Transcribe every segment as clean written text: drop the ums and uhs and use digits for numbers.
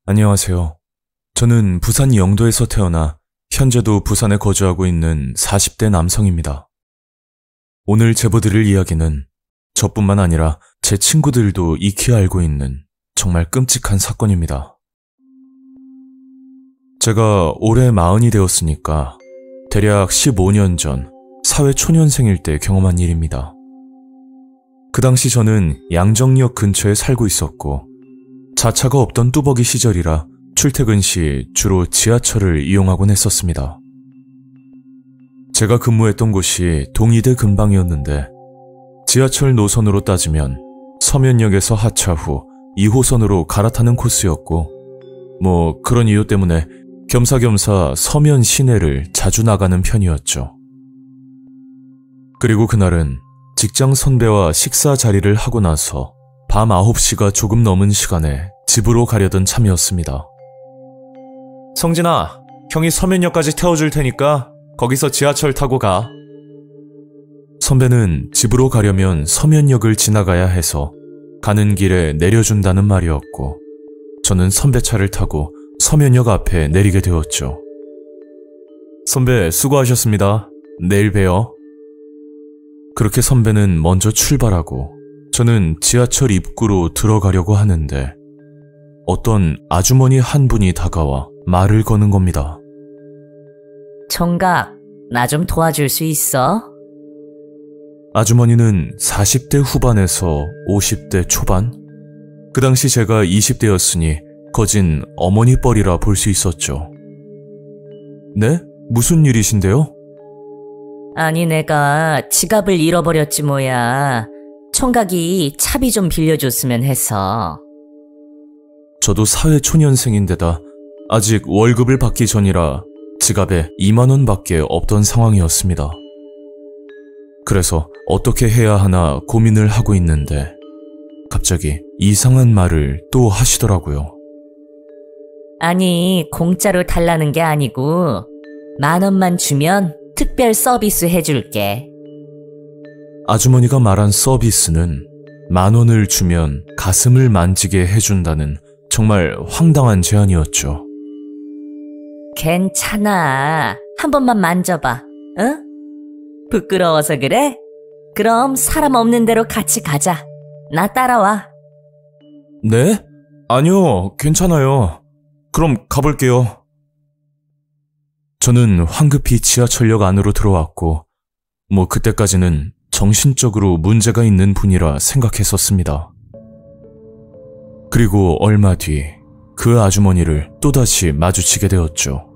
안녕하세요. 저는 부산 영도에서 태어나 현재도 부산에 거주하고 있는 40대 남성입니다. 오늘 제보드릴 이야기는 저뿐만 아니라 제 친구들도 익히 알고 있는 정말 끔찍한 사건입니다. 제가 올해 40이 되었으니까 대략 15년 전 사회초년생일 때 경험한 일입니다. 그 당시 저는 양정역 근처에 살고 있었고 자차가 없던 뚜벅이 시절이라 출퇴근 시 주로 지하철을 이용하곤 했었습니다. 제가 근무했던 곳이 동의대 근방이었는데 지하철 노선으로 따지면 서면역에서 하차 후 2호선으로 갈아타는 코스였고 그런 이유 때문에 겸사겸사 서면 시내를 자주 나가는 편이었죠. 그리고 그날은 직장 선배와 식사 자리를 하고 나서 밤 9시가 조금 넘은 시간에 집으로 가려던 참이었습니다. 성진아, 형이 서면역까지 태워줄 테니까 거기서 지하철 타고 가. 선배는 집으로 가려면 서면역을 지나가야 해서 가는 길에 내려준다는 말이었고 저는 선배 차를 타고 서면역 앞에 내리게 되었죠. 선배 수고하셨습니다. 내일 봬요. 그렇게 선배는 먼저 출발하고 저는 지하철 입구로 들어가려고 하는데 어떤 아주머니 한 분이 다가와 말을 거는 겁니다. 총각, 나 좀 도와줄 수 있어? 아주머니는 40대 후반에서 50대 초반? 그 당시 제가 20대였으니 거진 어머니 뻘이라 볼 수 있었죠. 네? 무슨 일이신데요? 아니, 내가 지갑을 잃어버렸지 뭐야. 총각이 차비 좀 빌려줬으면 해서. 저도 사회초년생인데다 아직 월급을 받기 전이라 지갑에 2만 원밖에 없던 상황이었습니다. 그래서 어떻게 해야 하나 고민을 하고 있는데 갑자기 이상한 말을 또 하시더라고요. 아니, 공짜로 달라는 게 아니고 10,000원만 주면 특별 서비스 해줄게. 아주머니가 말한 서비스는 10,000원을 주면 가슴을 만지게 해준다는 정말 황당한 제안이었죠. 괜찮아. 한 번만 만져봐. 응? 부끄러워서 그래? 그럼 사람 없는 데로 같이 가자. 나 따라와. 네? 아니요, 괜찮아요. 그럼 가볼게요. 저는 황급히 지하철역 안으로 들어왔고 그때까지는 정신적으로 문제가 있는 분이라 생각했었습니다. 그리고 얼마 뒤 그 아주머니를 또다시 마주치게 되었죠.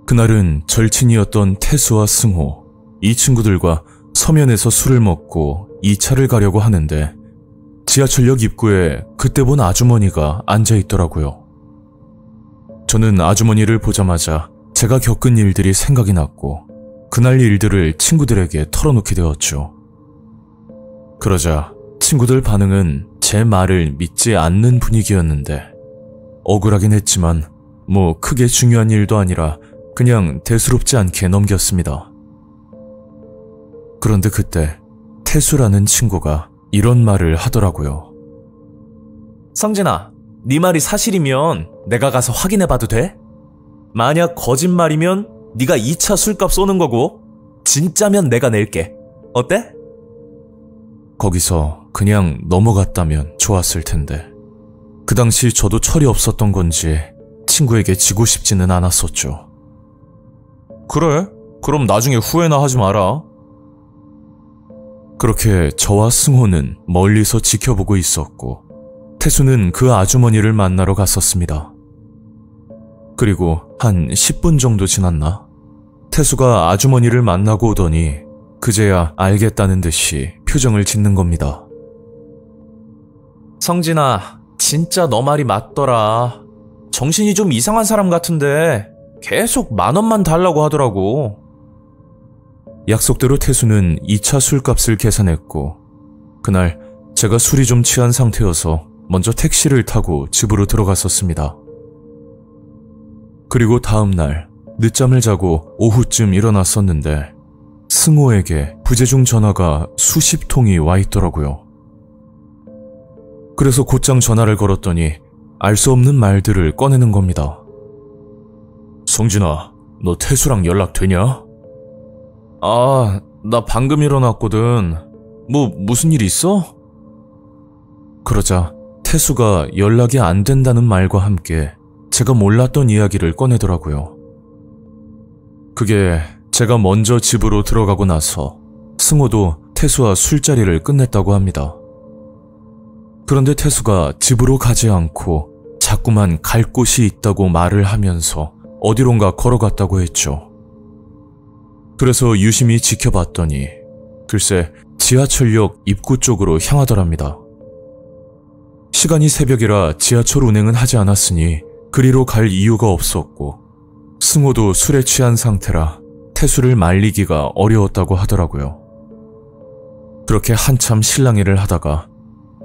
그날은 절친이었던 태수와 승호, 이 친구들과 서면에서 술을 먹고 2차를 가려고 하는데 지하철역 입구에 그때 본 아주머니가 앉아있더라고요. 저는 아주머니를 보자마자 제가 겪은 일들이 생각이 났고 그날 일들을 친구들에게 털어놓게 되었죠. 그러자 친구들 반응은 제 말을 믿지 않는 분위기였는데 억울하긴 했지만 크게 중요한 일도 아니라 그냥 대수롭지 않게 넘겼습니다. 그런데 그때 태수라는 친구가 이런 말을 하더라고요. 성진아, 네 말이 사실이면 내가 가서 확인해봐도 돼? 만약 거짓말이면 네가 2차 술값 쏘는 거고 진짜면 내가 낼게. 어때? 거기서 그냥 넘어갔다면 좋았을 텐데 그 당시 저도 철이 없었던 건지 친구에게 지고 싶지는 않았었죠. 그래? 그럼 나중에 후회나 하지 마라. 그렇게 저와 승호는 멀리서 지켜보고 있었고 태수는 그 아주머니를 만나러 갔었습니다. 그리고 한 10분 정도 지났나? 태수가 아주머니를 만나고 오더니 그제야 알겠다는 듯이 표정을 짓는 겁니다. 성진아, 진짜 너 말이 맞더라. 정신이 좀 이상한 사람 같은데 계속 10,000원만 달라고 하더라고. 약속대로 태수는 2차 술값을 계산했고 그날 제가 술이 좀 취한 상태여서 먼저 택시를 타고 집으로 들어갔었습니다. 그리고 다음날 늦잠을 자고 오후쯤 일어났었는데 승호에게 부재중 전화가 수십 통이 와 있더라고요. 그래서 곧장 전화를 걸었더니 알 수 없는 말들을 꺼내는 겁니다. 성진아, 너 태수랑 연락되냐? 아, 나 방금 일어났거든. 무슨 일 있어? 그러자 태수가 연락이 안 된다는 말과 함께 제가 몰랐던 이야기를 꺼내더라고요. 그게 제가 먼저 집으로 들어가고 나서 승호도 태수와 술자리를 끝냈다고 합니다. 그런데 태수가 집으로 가지 않고 자꾸만 갈 곳이 있다고 말을 하면서 어디론가 걸어갔다고 했죠. 그래서 유심히 지켜봤더니 글쎄 지하철역 입구 쪽으로 향하더랍니다. 시간이 새벽이라 지하철 운행은 하지 않았으니 그리로 갈 이유가 없었고 승호도 술에 취한 상태라 태수를 말리기가 어려웠다고 하더라고요. 그렇게 한참 실랑이를 하다가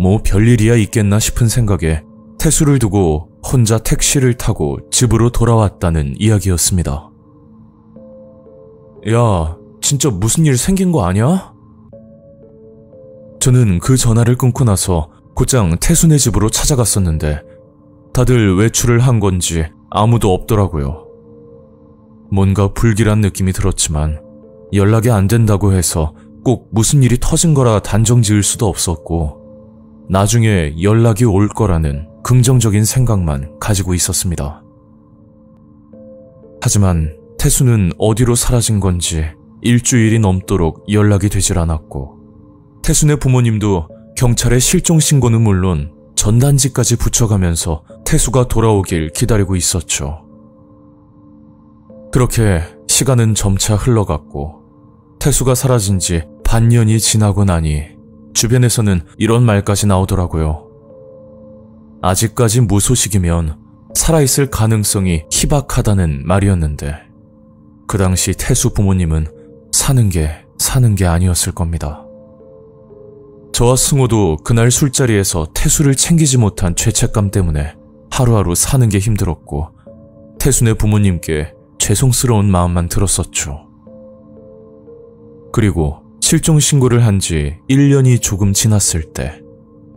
뭐 별일이야 있겠나 싶은 생각에 태수를 두고 혼자 택시를 타고 집으로 돌아왔다는 이야기였습니다. 야, 진짜 무슨 일 생긴 거 아니야? 저는 그 전화를 끊고 나서 곧장 태수네 집으로 찾아갔었는데 다들 외출을 한 건지 아무도 없더라고요. 뭔가 불길한 느낌이 들었지만 연락이 안 된다고 해서 꼭 무슨 일이 터진 거라 단정 지을 수도 없었고 나중에 연락이 올 거라는 긍정적인 생각만 가지고 있었습니다. 하지만 태수는 어디로 사라진 건지 일주일이 넘도록 연락이 되질 않았고 태수네 부모님도 경찰에 실종 신고는 물론 전단지까지 붙여가면서 태수가 돌아오길 기다리고 있었죠. 그렇게 시간은 점차 흘러갔고 태수가 사라진 지 반년이 지나고 나니 주변에서는 이런 말까지 나오더라고요. 아직까지 무소식이면 살아있을 가능성이 희박하다는 말이었는데 그 당시 태수 부모님은 사는 게 아니었을 겁니다. 저와 승호도 그날 술자리에서 태수를 챙기지 못한 죄책감 때문에 하루하루 사는 게 힘들었고 태수네 부모님께 죄송스러운 마음만 들었었죠. 그리고 실종 신고를 한 지 1년이 조금 지났을 때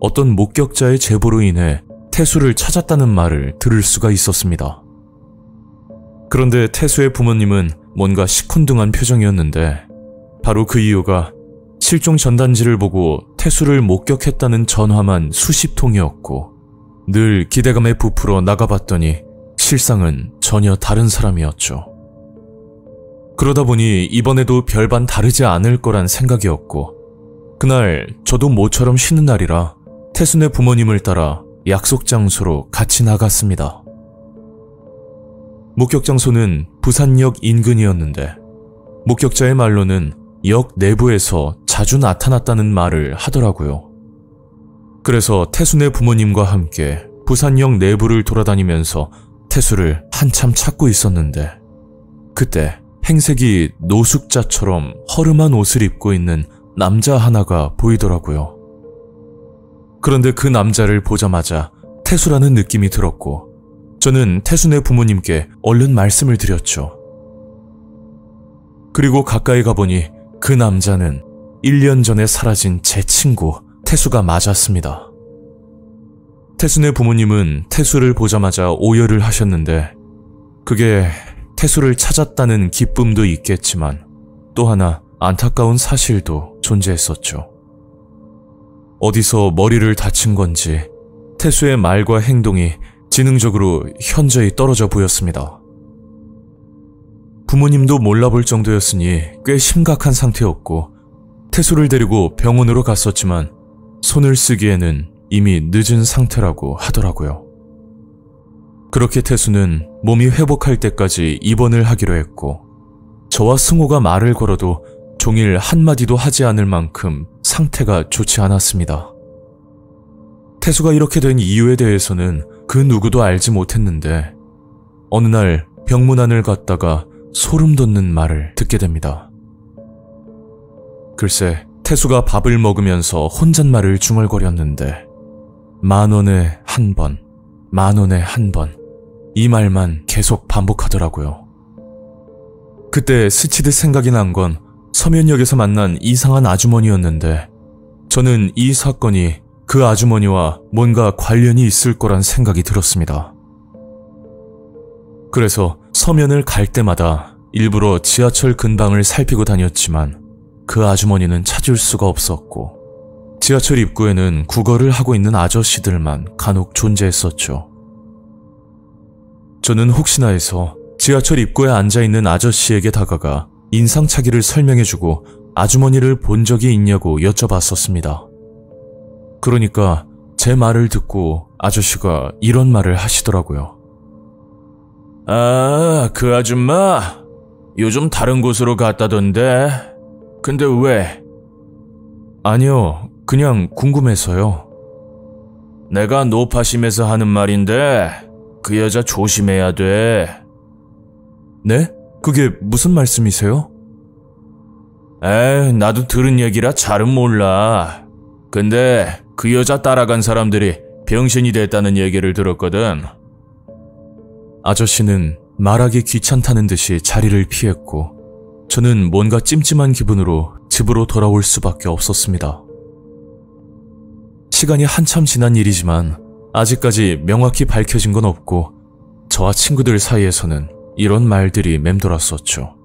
어떤 목격자의 제보로 인해 태수를 찾았다는 말을 들을 수가 있었습니다. 그런데 태수의 부모님은 뭔가 시큰둥한 표정이었는데 바로 그 이유가 실종 전단지를 보고 태수를 목격했다는 전화만 수십 통이었고 늘 기대감에 부풀어 나가봤더니 실상은 전혀 다른 사람이었죠. 그러다 보니 이번에도 별반 다르지 않을 거란 생각이었고 그날 저도 모처럼 쉬는 날이라 태수네 부모님을 따라 약속 장소로 같이 나갔습니다. 목격 장소는 부산역 인근이었는데 목격자의 말로는 역 내부에서 자주 나타났다는 말을 하더라고요. 그래서 태수네 부모님과 함께 부산역 내부를 돌아다니면서 태수를 한참 찾고 있었는데 그때 행색이 노숙자처럼 허름한 옷을 입고 있는 남자 하나가 보이더라고요. 그런데 그 남자를 보자마자 태수라는 느낌이 들었고 저는 태수네 부모님께 얼른 말씀을 드렸죠. 그리고 가까이 가보니 그 남자는 1년 전에 사라진 제 친구 태수가 맞았습니다. 태수네 부모님은 태수를 보자마자 오열을 하셨는데 그게 태수를 찾았다는 기쁨도 있겠지만 또 하나 안타까운 사실도 존재했었죠. 어디서 머리를 다친 건지 태수의 말과 행동이 지능적으로 현저히 떨어져 보였습니다. 부모님도 몰라볼 정도였으니 꽤 심각한 상태였고 태수를 데리고 병원으로 갔었지만 손을 쓰기에는 이미 늦은 상태라고 하더라고요. 그렇게 태수는 몸이 회복할 때까지 입원을 하기로 했고 저와 승호가 말을 걸어도 종일 한마디도 하지 않을 만큼 상태가 좋지 않았습니다. 태수가 이렇게 된 이유에 대해서는 그 누구도 알지 못했는데 어느 날 병문안을 갔다가 소름 돋는 말을 듣게 됩니다. 글쎄, 태수가 밥을 먹으면서 혼잣말을 중얼거렸는데 10,000원에 한 번, 10,000원에 한 번, 이 말만 계속 반복하더라고요. 그때 스치듯 생각이 난 건 서면역에서 만난 이상한 아주머니였는데 저는 이 사건이 그 아주머니와 뭔가 관련이 있을 거란 생각이 들었습니다. 그래서 서면을 갈 때마다 일부러 지하철 근방을 살피고 다녔지만 그 아주머니는 찾을 수가 없었고 지하철 입구에는 구걸을 하고 있는 아저씨들만 간혹 존재했었죠. 저는 혹시나 해서 지하철 입구에 앉아있는 아저씨에게 다가가 인상착의를 설명해주고 아주머니를 본 적이 있냐고 여쭤봤었습니다. 그러니까 제 말을 듣고 아저씨가 이런 말을 하시더라고요. 아, 그 아줌마? 요즘 다른 곳으로 갔다던데? 근데 왜? 아니요, 그냥 궁금해서요. 내가 노파심에서 하는 말인데 그 여자 조심해야 돼. 네? 그게 무슨 말씀이세요? 에이, 나도 들은 얘기라 잘은 몰라. 근데 그 여자 따라간 사람들이 병신이 됐다는 얘기를 들었거든. 아저씨는 말하기 귀찮다는 듯이 자리를 피했고 저는 뭔가 찜찜한 기분으로 집으로 돌아올 수밖에 없었습니다. 시간이 한참 지난 일이지만 아직까지 명확히 밝혀진 건 없고 저와 친구들 사이에서는 이런 말들이 맴돌았었죠.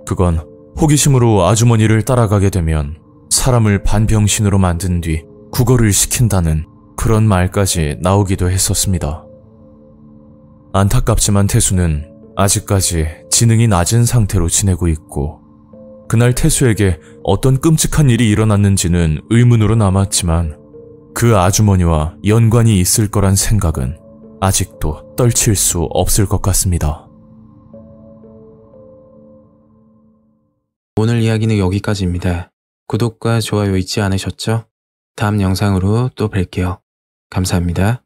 그건 호기심으로 아주머니를 따라가게 되면 사람을 반병신으로 만든 뒤 구걸을 시킨다는 그런 말까지 나오기도 했었습니다. 안타깝지만 태수는 아직까지 지능이 낮은 상태로 지내고 있고 그날 태수에게 어떤 끔찍한 일이 일어났는지는 의문으로 남았지만 그 아주머니와 연관이 있을 거란 생각은 아직도 떨칠 수 없을 것 같습니다. 오늘 이야기는 여기까지입니다. 구독과 좋아요 잊지 않으셨죠? 다음 영상으로 또 뵐게요. 감사합니다.